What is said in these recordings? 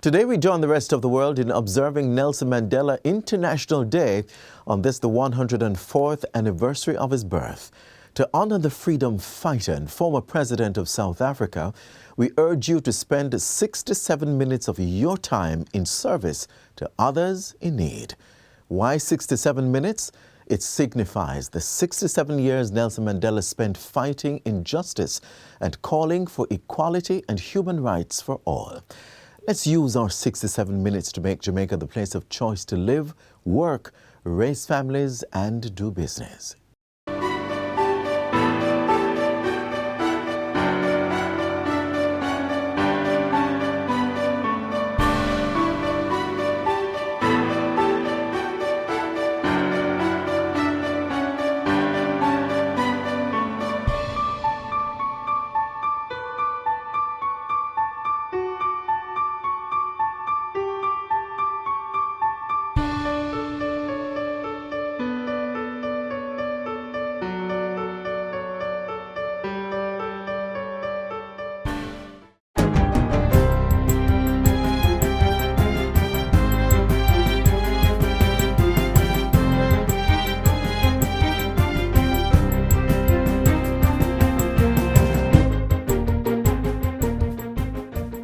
Today we join the rest of the world in observing Nelson Mandela International Day on this, the 104th anniversary of his birth. To honor the freedom fighter and former president of South Africa, we urge you to spend 67 minutes of your time in service to others in need. Why 67 minutes? It signifies the 67 years Nelson Mandela spent fighting injustice and calling for equality and human rights for all. Let's use our 67 minutes to make Jamaica the place of choice to live, work, raise families, and do business.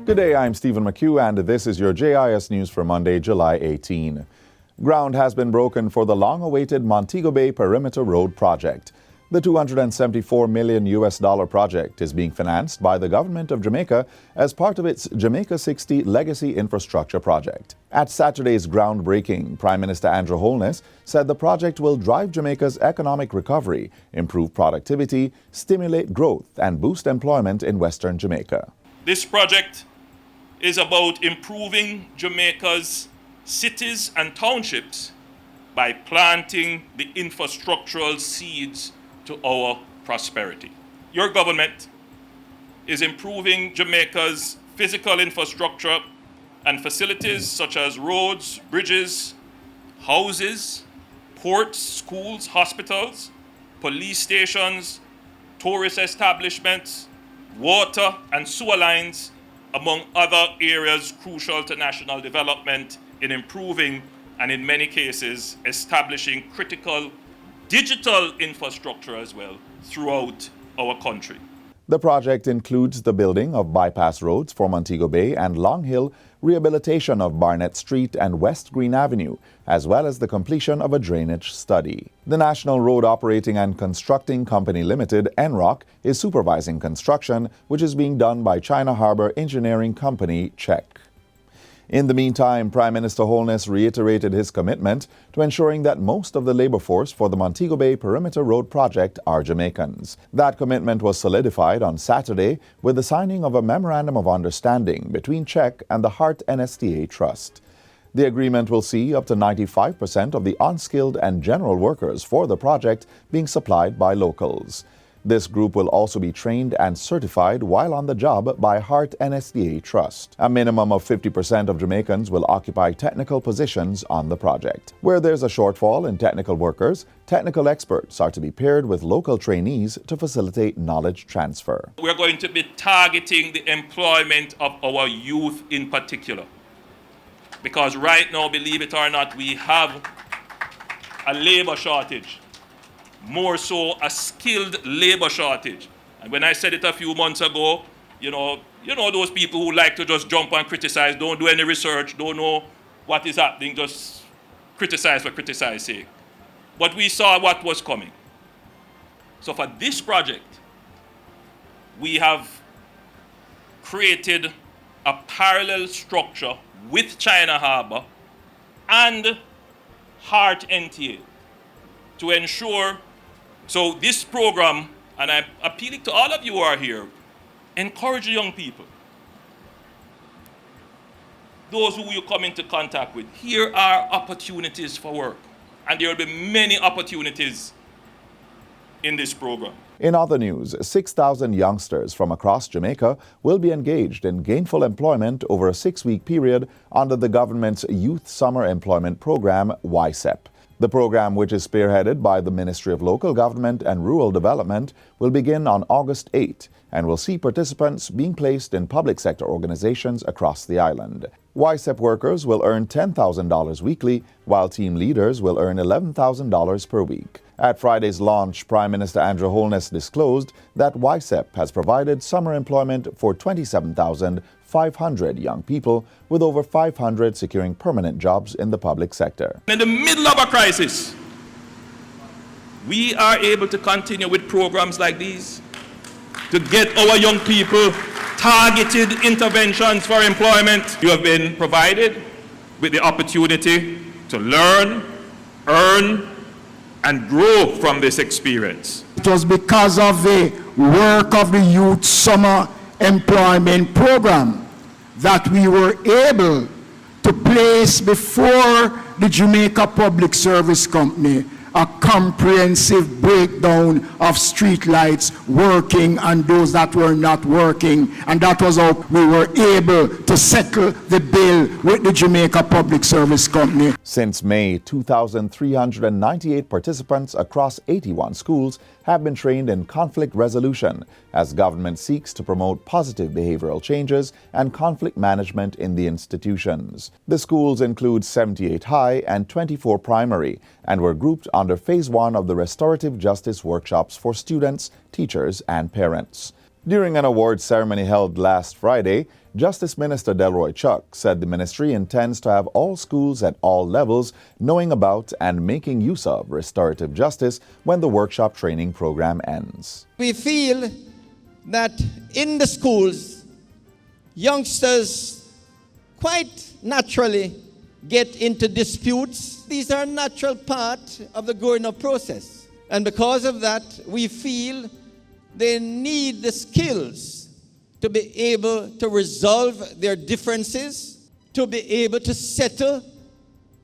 Good day, I'm Stephen McHugh, and this is your JIS News for Monday, July 18. Ground has been broken for the long-awaited Montego Bay Perimeter Road project. The $274 million project is being financed by the government of Jamaica as part of its Jamaica 60 Legacy Infrastructure Project. At Saturday's groundbreaking, Prime Minister Andrew Holness said the project will drive Jamaica's economic recovery, improve productivity, stimulate growth, and boost employment in Western Jamaica. This project is about improving Jamaica's cities and townships by planting the infrastructural seeds to our prosperity. Your government is improving Jamaica's physical infrastructure and facilities such as roads, bridges, houses, ports, schools, hospitals, police stations, tourist establishments, water and sewer lines, among other areas crucial to national development, in improving and in many cases establishing critical digital infrastructure as well throughout our country. The project includes the building of bypass roads for Montego Bay and Long Hill, rehabilitation of Barnett Street and West Green Avenue, as well as the completion of a drainage study. The National Road Operating and Constructing Company Limited, NROC, is supervising construction, which is being done by China Harbour Engineering Company, CHEC. In the meantime, Prime Minister Holness reiterated his commitment to ensuring that most of the labor force for the Montego Bay Perimeter Road project are Jamaicans. That commitment was solidified on Saturday with the signing of a Memorandum of Understanding between CHEC and the Hart NSTA Trust. The agreement will see up to 95% of the unskilled and general workers for the project being supplied by locals. This group will also be trained and certified while on the job by Hart NSTA Trust. A minimum of 50% of Jamaicans will occupy technical positions on the project. Where there's a shortfall in technical workers, technical experts are to be paired with local trainees to facilitate knowledge transfer. We're going to be targeting the employment of our youth in particular. Because right now, believe it or not, we have a labor shortage. More so a skilled labor shortage. And when I said it a few months ago, you know those people who like to just jump and criticize, don't do any research, don't know what is happening, just criticize for criticize's sake. But we saw what was coming. So for this project, we have created a parallel structure with China Harbour and Hart NTA to ensure. So this program, and I'm appealing to all of you who are here, encourage young people. Those who you come into contact with, here are opportunities for work. And there will be many opportunities in this program. In other news, 6,000 youngsters from across Jamaica will be engaged in gainful employment over a 6-week period under the government's Youth Summer Employment Program, YSEP. The program, which is spearheaded by the Ministry of Local Government and Rural Development, will begin on August 8 and will see participants being placed in public sector organizations across the island. YSEP workers will earn $10,000 weekly, while team leaders will earn $11,000 per week. At Friday's launch, Prime Minister Andrew Holness disclosed that YSEP has provided summer employment for 27,500 young people, with over 500 securing permanent jobs in the public sector. In the middle of a crisis, we are able to continue with programs like these to get our young people targeted interventions for employment. You have been provided with the opportunity to learn, earn, and grow from this experience. It was because of the work of the Youth Summer Employment Program that we were able to place before the Jamaica Public Service Company a comprehensive breakdown of street lights working and those that were not working, and that was how we were able to settle the bill with the Jamaica Public Service Company. Since May, 2,398 participants across 81 schools have been trained in conflict resolution as government seeks to promote positive behavioral changes and conflict management in the institutions. The schools include 78 high and 24 primary and were grouped under Phase 1 of the Restorative Justice Workshops for students, teachers, and parents. During an awards ceremony held last Friday, Justice Minister Delroy Chuck said the ministry intends to have all schools at all levels knowing about and making use of restorative justice when the workshop training program ends. We feel that in the schools, youngsters quite naturally get into disputes. These are a natural part of the growing up process. And because of that, we feel they need the skills to be able to resolve their differences, to be able to settle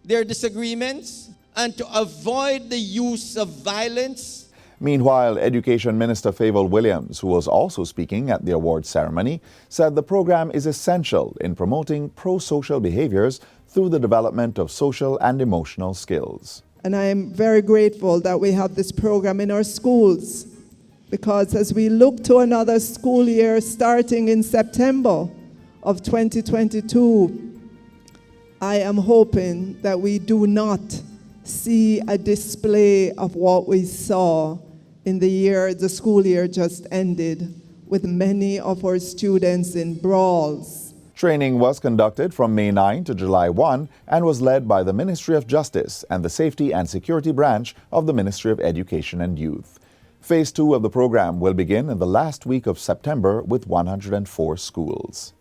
their disagreements, and to avoid the use of violence. Meanwhile, Education Minister Favour Williams, who was also speaking at the awards ceremony, said the program is essential in promoting pro-social behaviors through the development of social and emotional skills. And I am very grateful that we have this program in our schools, because as we look to another school year starting in September of 2022, I am hoping that we do not see a display of what we saw in the school year just ended, with many of our students in brawls. Training was conducted from May 9 to July 1 and was led by the Ministry of Justice and the Safety and Security Branch of the Ministry of Education and Youth. Phase 2 of the program will begin in the last week of September with 104 schools.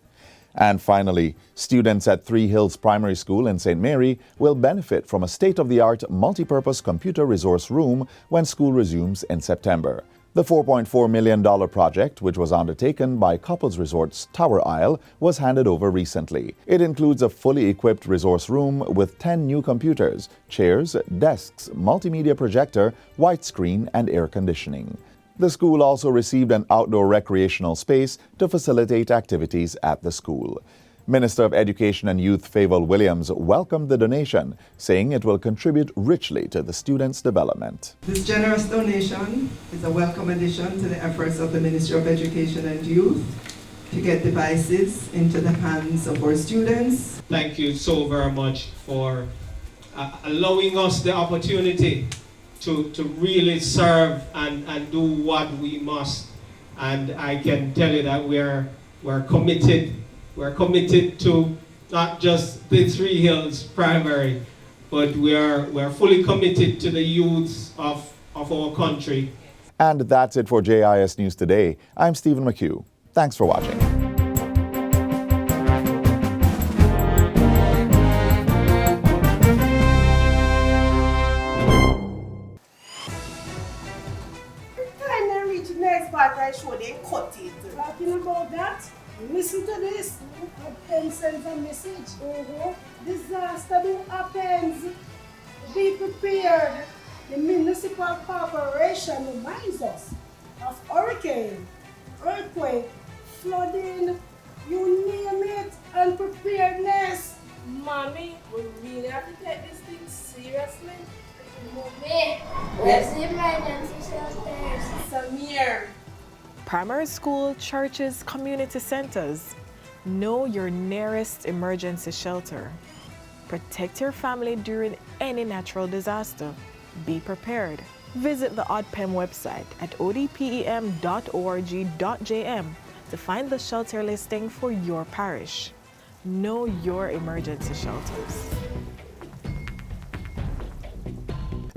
And finally, students at Three Hills Primary School in St. Mary will benefit from a state-of-the-art multipurpose computer resource room when school resumes in September. The $4.4 million project, which was undertaken by Couples Resorts Tower Isle, was handed over recently. It includes a fully equipped resource room with 10 new computers, chairs, desks, multimedia projector, widescreen, and air conditioning. The school also received an outdoor recreational space to facilitate activities at the school. Minister of Education and Youth Favour Williams welcomed the donation, saying it will contribute richly to the students' development. This generous donation is a welcome addition to the efforts of the Ministry of Education and Youth to get devices into the hands of our students. Thank you so very much for allowing us the opportunity to really serve and do what we must. And I can tell you that we're committed. We're committed to not just the Three Hills Primary, but we're fully committed to the youths of our country. And that's it for JIS News Today. I'm Stephen McHugh. Thanks for watching. Show they cut it. Talking about that, listen to this. Pen sends a message. Disaster do happens. Be prepared. The municipal corporation reminds us of hurricane, earthquake, flooding, you name it, and preparedness. Mommy, we really have to take this thing seriously. Mommy, where's the emergency shelters? Samir. Primary school, churches, community centers. Know your nearest emergency shelter. Protect your family during any natural disaster. Be prepared. Visit the ODPEM website at odpem.org.jm to find the shelter listing for your parish. Know your emergency shelters.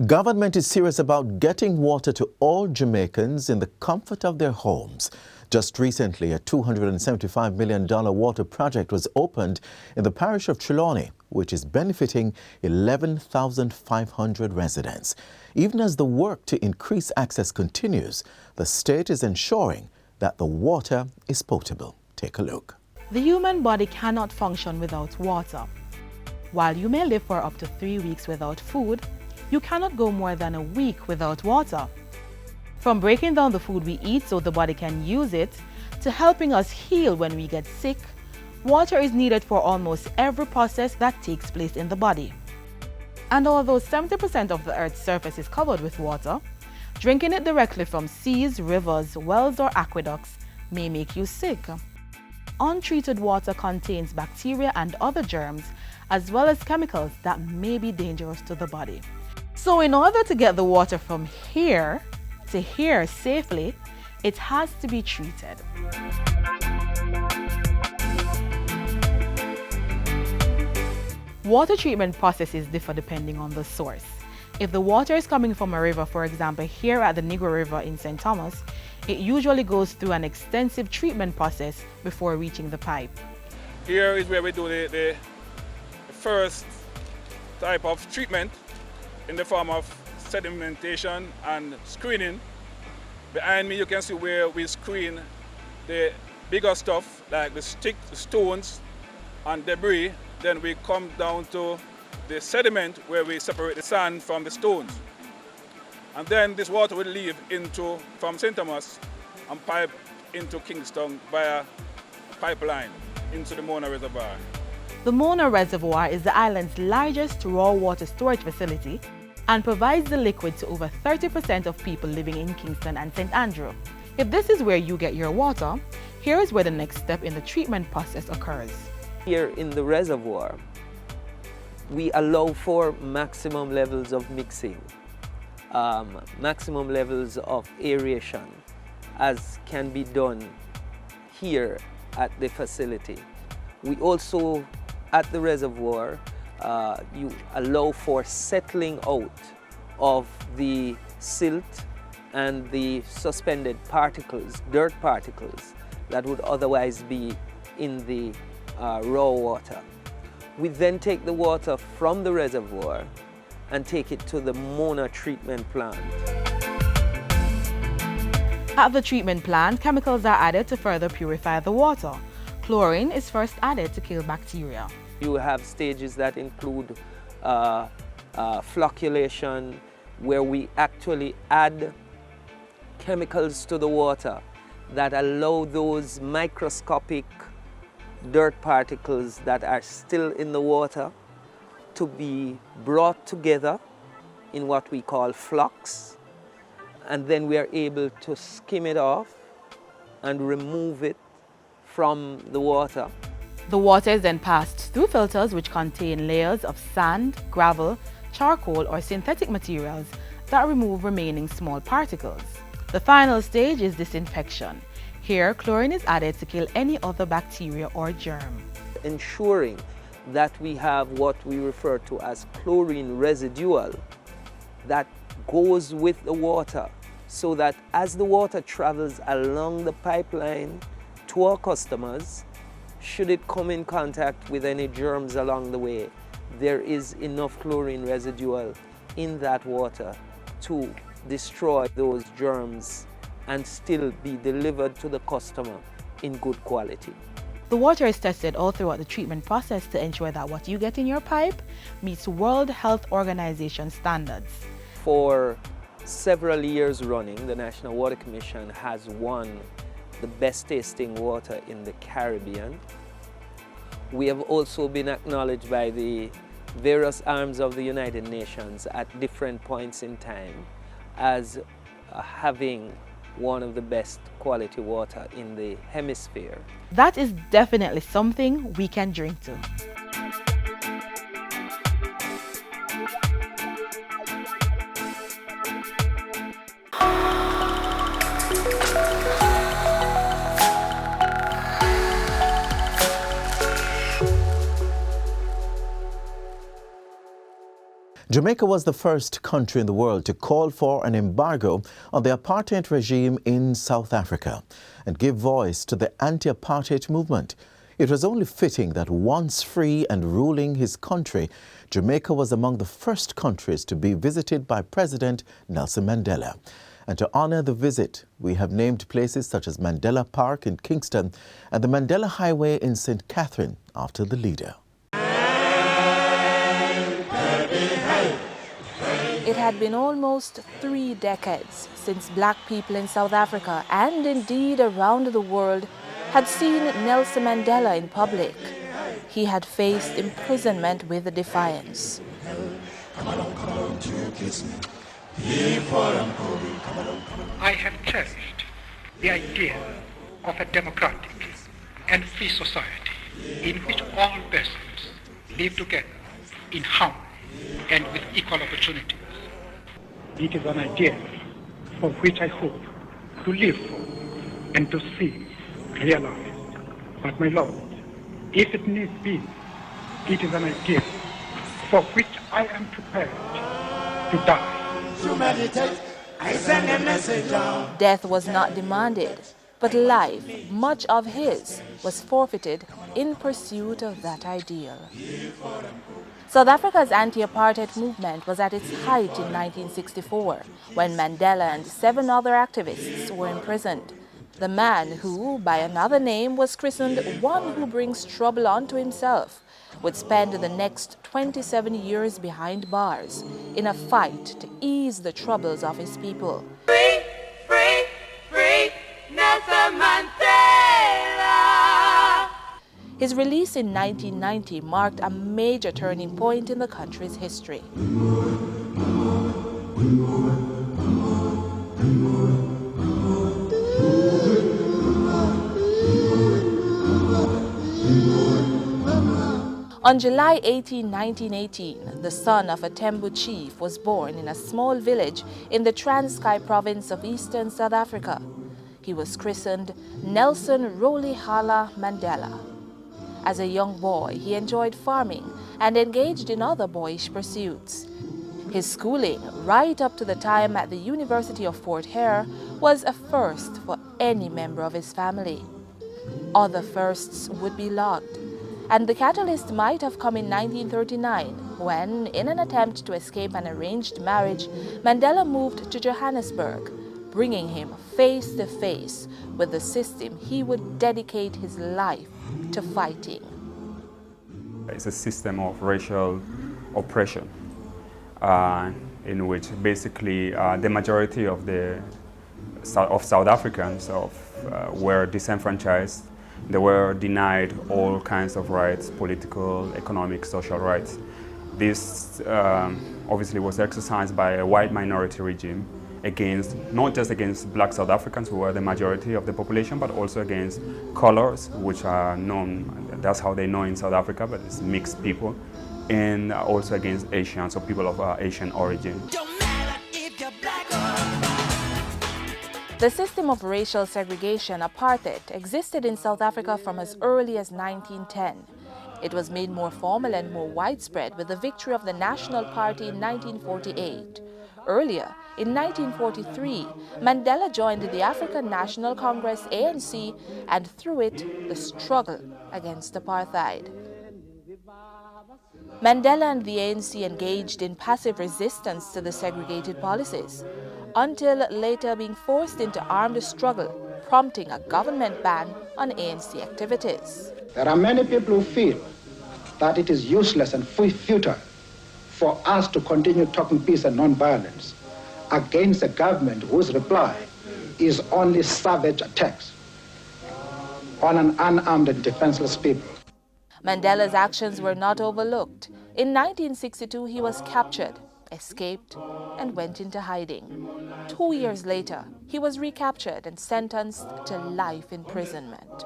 Government is serious about getting water to all Jamaicans in the comfort of their homes. Just recently, a $275 million water project was opened in the parish of Trelawney, which is benefiting 11,500 residents. Even as the work to increase access continues, the state is ensuring that the water is potable. Take a look. The human body cannot function without water. While you may live for up to 3 weeks without food, you cannot go more than a week without water. From breaking down the food we eat so the body can use it, to helping us heal when we get sick, water is needed for almost every process that takes place in the body. And although 70% of the Earth's surface is covered with water, drinking it directly from seas, rivers, wells or aqueducts may make you sick. Untreated water contains bacteria and other germs, as well as chemicals that may be dangerous to the body. So in order to get the water from here to here safely, it has to be treated. Water treatment processes differ depending on the source. If the water is coming from a river, for example, here at the Negro River in St. Thomas, it usually goes through an extensive treatment process before reaching the pipe. Here is where we do the first type of treatment in the form of sedimentation and screening. Behind me you can see where we screen the bigger stuff like the sticks, the stones and debris. Then we come down to the sediment where we separate the sand from the stones. And then this water will leave from St. Thomas and pipe into Kingston via pipeline into the Mona Reservoir. The Mona Reservoir is the island's largest raw water storage facility and provides the liquid to over 30% of people living in Kingston and St. Andrew. If this is where you get your water, here is where the next step in the treatment process occurs. Here in the reservoir, we allow for maximum levels of mixing, maximum levels of aeration, as can be done here at the facility. We also, at the reservoir, you allow for settling out of the silt and the suspended particles, dirt particles, that would otherwise be in the raw water. We then take the water from the reservoir and take it to the Mona treatment plant. At the treatment plant, chemicals are added to further purify the water. Chlorine is first added to kill bacteria. You have stages that include flocculation, where we actually add chemicals to the water that allow those microscopic dirt particles that are still in the water to be brought together in what we call flocks, and then we are able to skim it off and remove it from the water. The water is then passed through filters which contain layers of sand, gravel, charcoal or synthetic materials that remove remaining small particles. The final stage is disinfection. Here, chlorine is added to kill any other bacteria or germ. Ensuring that we have what we refer to as chlorine residual that goes with the water, so that as the water travels along the pipeline to our customers, should it come in contact with any germs along the way, there is enough chlorine residual in that water to destroy those germs and still be delivered to the customer in good quality. The water is tested all throughout the treatment process to ensure that what you get in your pipe meets World Health Organization standards. For several years running, the National Water Commission has won the best tasting water in the Caribbean. We have also been acknowledged by the various arms of the United Nations at different points in time as having one of the best quality water in the hemisphere. That is definitely something we can drink to. Jamaica was the first country in the world to call for an embargo on the apartheid regime in South Africa and give voice to the anti-apartheid movement. It was only fitting that once free and ruling his country, Jamaica was among the first countries to be visited by President Nelson Mandela. And to honor the visit, we have named places such as Mandela Park in Kingston and the Mandela Highway in St. Catherine after the leader. It had been almost 3 decades since black people in South Africa and indeed around the world had seen Nelson Mandela in public. He had faced imprisonment with defiance. I have cherished the idea of a democratic and free society in which all persons live together in harmony and with equal opportunities. It is an idea for which I hope to live for and to see realized. But my Lord, if it needs be, it is an idea for which I am prepared to die. To meditate, I send a message out. Death was not demanded, but life, much of his, was forfeited in pursuit of that ideal. South Africa's anti-apartheid movement was at its height in 1964, when Mandela and 7 other activists were imprisoned. The man who, by another name, was christened one who brings trouble onto himself, would spend the next 27 years behind bars in a fight to ease the troubles of his people. Free, free, free, Nelson Mandela! His release in 1990 marked a major turning point in the country's history. On July 18, 1918, the son of a Tembu chief was born in a small village in the Transkei province of eastern South Africa. He was christened Nelson Rolihlahla Mandela. As a young boy, he enjoyed farming and engaged in other boyish pursuits. His schooling, right up to the time at the University of Fort Hare, was a first for any member of his family. Other firsts would be logged, and the catalyst might have come in 1939 when, in an attempt to escape an arranged marriage, Mandela moved to Johannesburg, bringing him face to face with the system he would dedicate his life to fighting. It's a system of racial oppression in which basically the majority of South Africans were disenfranchised. They were denied all kinds of rights, political, economic, social rights. This obviously was exercised by a white minority regime against, not just against black South Africans, who were the majority of the population, but also against colors, which are known, that's how they know in South Africa, but it's mixed people, and also against Asians, or people of Asian origin. The system of racial segregation, apartheid, existed in South Africa from as early as 1910. It was made more formal and more widespread with the victory of the National Party in 1948. Earlier, in 1943, Mandela joined the African National Congress, ANC, and through it, the struggle against apartheid. Mandela and the ANC engaged in passive resistance to the segregated policies, until later being forced into armed struggle, prompting a government ban on ANC activities. There are many people who feel that it is useless and futile for us to continue talking peace and non-violence against a government whose reply is only savage attacks on an unarmed and defenseless people. Mandela's actions were not overlooked. In 1962, he was captured, escaped, and went into hiding. 2 years later, he was recaptured and sentenced to life imprisonment.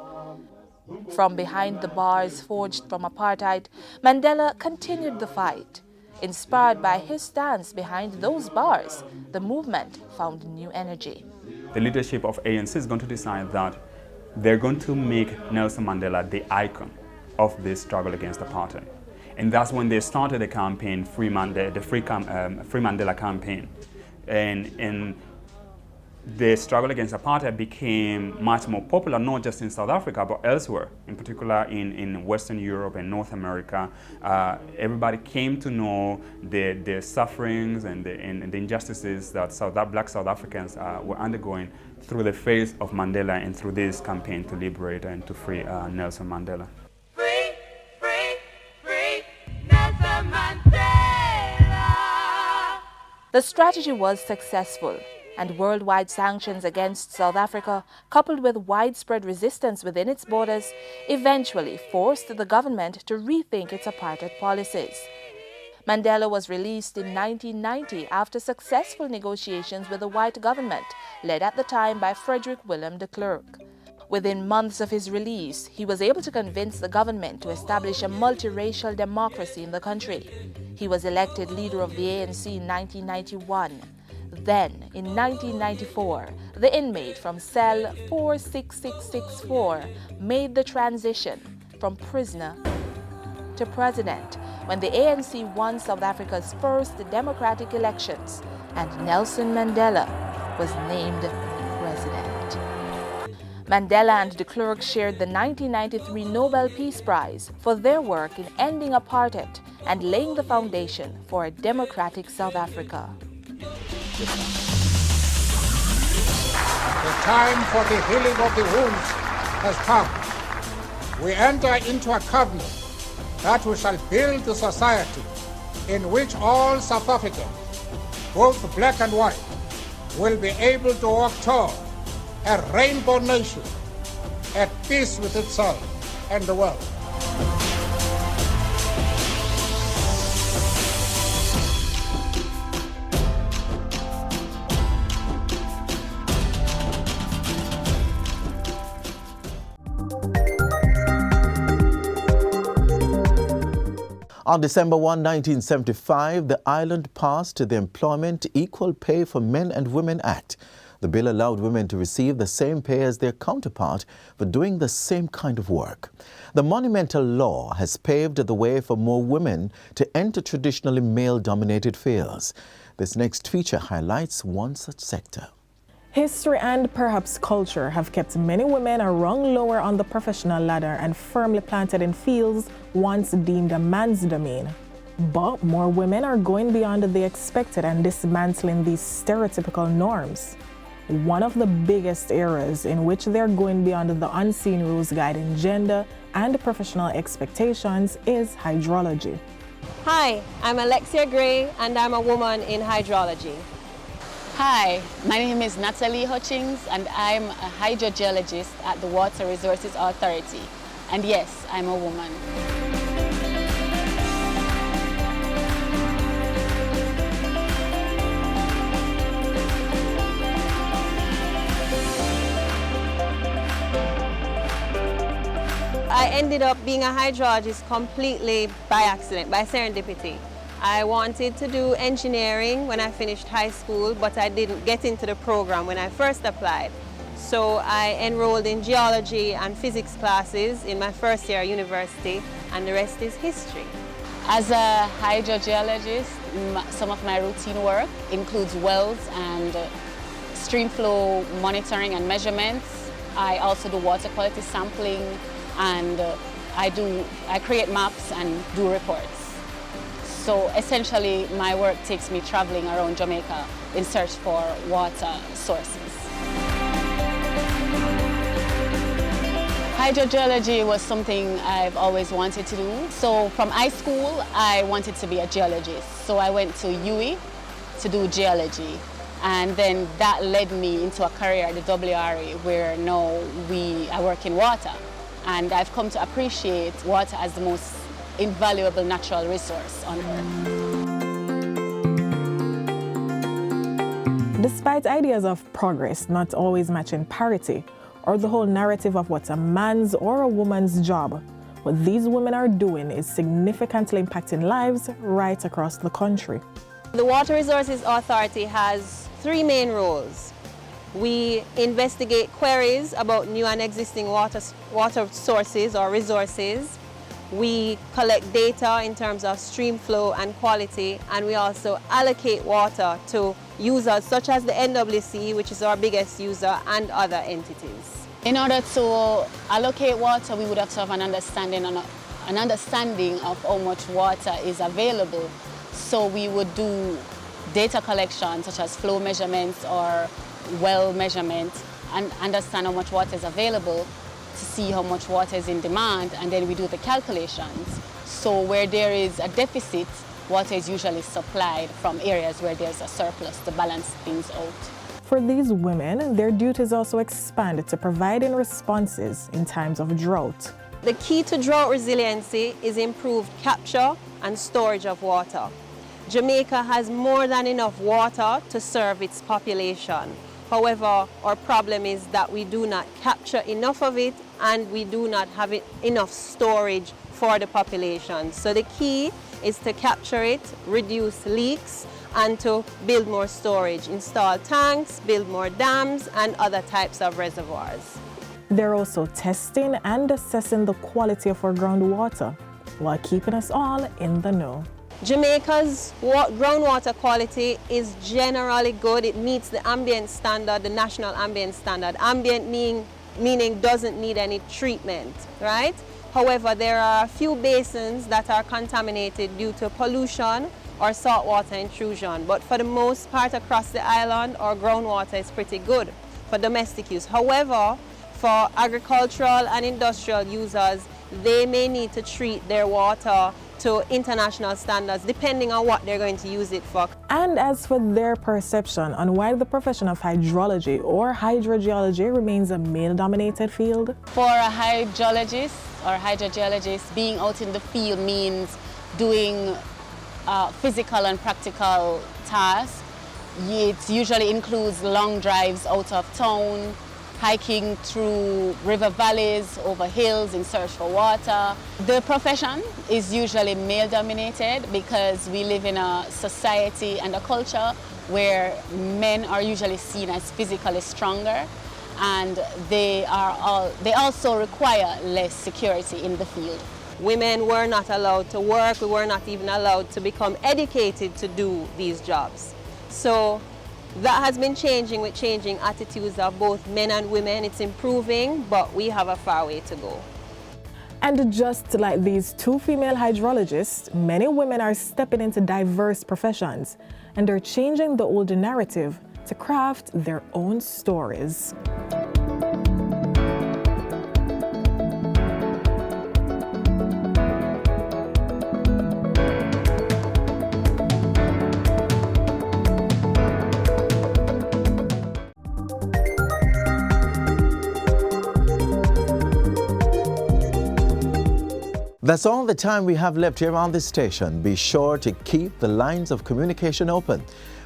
From behind the bars forged from apartheid, Mandela continued the fight. Inspired by his stance behind those bars, the movement found new energy. The leadership of ANC is going to decide that they're going to make Nelson Mandela the icon of this struggle against apartheid. And that's when they started the campaign, Free Mandela campaign. And the struggle against apartheid became much more popular, not just in South Africa, but elsewhere, in particular in Western Europe and North America. Everybody came to know the sufferings and the injustices that Black South Africans were undergoing through the face of Mandela and through this campaign to liberate and to free Nelson Mandela. Free, free, free Nelson Mandela. The strategy was successful, and worldwide sanctions against South Africa, coupled with widespread resistance within its borders, eventually forced the government to rethink its apartheid policies. Mandela was released in 1990 after successful negotiations with the white government, led at the time by Frederick Willem de Klerk. Within months of his release, he was able to convince the government to establish a multiracial democracy in the country. He was elected leader of the ANC in 1991. Then, in 1994, the inmate from cell 46664 made the transition from prisoner to president when the ANC won South Africa's first democratic elections and Nelson Mandela was named president. Mandela and de Klerk shared the 1993 Nobel Peace Prize for their work in ending apartheid and laying the foundation for a democratic South Africa. The time for the healing of the wounds has come. We enter into a covenant that we shall build a society in which all South Africans, both black and white, will be able to walk toward a rainbow nation at peace with itself and the world. On December 1, 1975, the island passed the Employment Equal Pay for Men and Women Act. The bill allowed women to receive the same pay as their counterpart for doing the same kind of work. The monumental law has paved the way for more women to enter traditionally male-dominated fields. This next feature highlights one such sector. History and perhaps culture have kept many women a rung lower on the professional ladder and firmly planted in fields once deemed a man's domain. But more women are going beyond the expected and dismantling these stereotypical norms. One of the biggest areas in which they're going beyond the unseen rules guiding gender and professional expectations is hydrology. Hi, I'm Alexia Gray and I'm a woman in hydrology. Hi, my name is Natalie Hutchings and I'm a hydrogeologist at the Water Resources Authority. And yes, I'm a woman. I ended up being a hydrologist completely by accident, by serendipity. I wanted to do engineering when I finished high school, but I didn't get into the program when I first applied. So I enrolled in geology and physics classes in my first year at university, and the rest is history. As a hydrogeologist, some of my routine work includes wells and stream flow monitoring and measurements. I also do water quality sampling, and I create maps and do reports. So essentially, my work takes me traveling around Jamaica in search for water sources. Hydrogeology was something I've always wanted to do. So from high school, I wanted to be a geologist. So I went to UWI to do geology. And then that led me into a career at the WRA, where now I work in water. and I've come to appreciate water as the most invaluable natural resource on earth. Despite ideas of progress not always matching parity, or the whole narrative of what's a man's or a woman's job, what these women are doing is significantly impacting lives right across the country. The Water Resources Authority has 3 main roles. We investigate queries about new and existing water sources or resources. We collect data in terms of stream flow and quality, and we also allocate water to users such as the NWC, which is our biggest user, and other entities. In order to allocate water, we would have to have an understanding of how much water is available. So we would do data collection, such as flow measurements or well measurements, and understand how much water is available to see how much water is in demand, and then we do the calculations. So where there is a deficit, water is usually supplied from areas where there's a surplus to balance things out. For these women, their duties also expand to providing responses in times of drought. The key to drought resiliency is improved capture and storage of water. Jamaica has more than enough water to serve its population. However, our problem is that we do not capture enough of it, and we do not have enough storage for the population. So the key is to capture it, reduce leaks, and to build more storage, install tanks, build more dams, and other types of reservoirs. They're also testing and assessing the quality of our groundwater while keeping us all in the know. Jamaica's groundwater quality is generally good. It meets the ambient standard, the national ambient standard. Ambient meaning doesn't need any treatment, right? However, there are a few basins that are contaminated due to pollution or saltwater intrusion. But for the most part across the island, our groundwater is pretty good for domestic use. However, for agricultural and industrial users, they may need to treat their water to international standards depending on what they're going to use it for. And as for their perception on why the profession of hydrology or hydrogeology remains a male-dominated field? For a hydrologist or hydrogeologist, being out in the field means doing physical and practical tasks. It usually includes long drives out of town, hiking through river valleys, over hills in search for water. The profession is usually male-dominated because we live in a society and a culture where men are usually seen as physically stronger, and they also require less security in the field. Women were not allowed to work, we were not even allowed to become educated to do these jobs. So that has been changing with changing attitudes of both men and women. It's improving, but we have a far way to go. And just like these 2 female hydrologists, many women are stepping into diverse professions, and they're changing the older narrative to craft their own stories. That's all the time we have left here on this station. Be sure to keep the lines of communication open.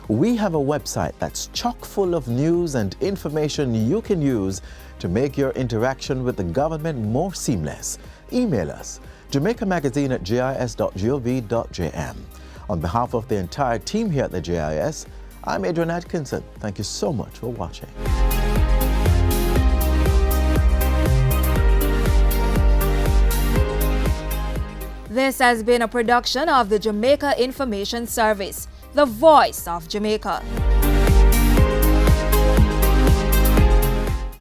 We have a website that's chock full of news and information you can use to make your interaction with the government more seamless. Email us, jamaicamagazine@gis.gov.jm. On behalf of the entire team here at the JIS, I'm Adrian Atkinson. Thank you so much for watching. This has been a production of the Jamaica Information Service, the voice of Jamaica.